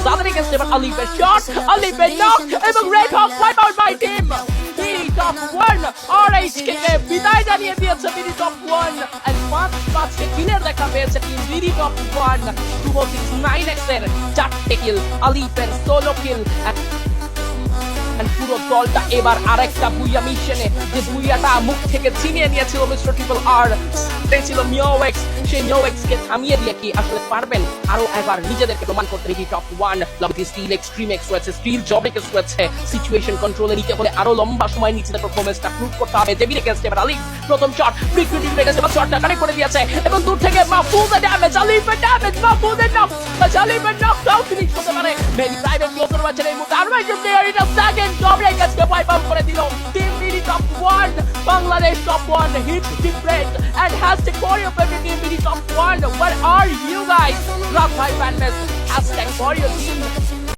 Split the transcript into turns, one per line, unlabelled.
তাদের এগেইনস্ট এবার আলিফের শট, আলিফের নক এবং red hawk wipe out by team BD top 1 RH কে বিদায় জানিয়ে দিয়েছে বিডি টপ 1 এন্ড 5 কিলের দেখা পেয়েছে টিম বিডি টপ 1 269x এর 4টে কিল, আলিফের সোলো কিল পুরো দলটা এবার আরেকটা বুইয়া মিশনে, যে বুইয়াটা মুখ থেকে ছিনিয়ে নিয়েছিল মিস্টার ট্রিপল আর, ছিল মিওএক্স। সেই মিওএক্স কে থামিয়ে দিয়ে কি আসলে পারবেন আরো একবার নিজেদেরকে প্রমাণ করতে? BD top 1 lovely steel extreme X রয়েছে, স্টিল জবেক রয়েছে, সিচুয়েশন কন্ট্রোলে নিতে হলে আরো লম্বা সময় নিজেদের পারফরম্যান্সটা প্রুভ করতে হবে। ডেভিড এগেইনস্ট এবার আলিফ, প্রথম শট ফ্রিকুয়েন্টলি লেগেছে, এবার শটটা কানেক্ট করে দিয়েছে এবং দূর থেকে মাহফুজের ড্যামেজ, আলিফের ড্যামেজ, মাহফুজের নক, আলিফের নক আউট ফিনিশ করতে পারে। মেরি প্রাইভেট ক্লোজার রয়েছে এই মুহূর্তে, আর right player in a second জবেক কে ওয়াইপ আউট করে দিল টিম বিডি টপ 1। বাংলাদেশ top 1 hits different and has the choreography team BD top 1. Where are you guys? Rock High Fan Fest #for your team.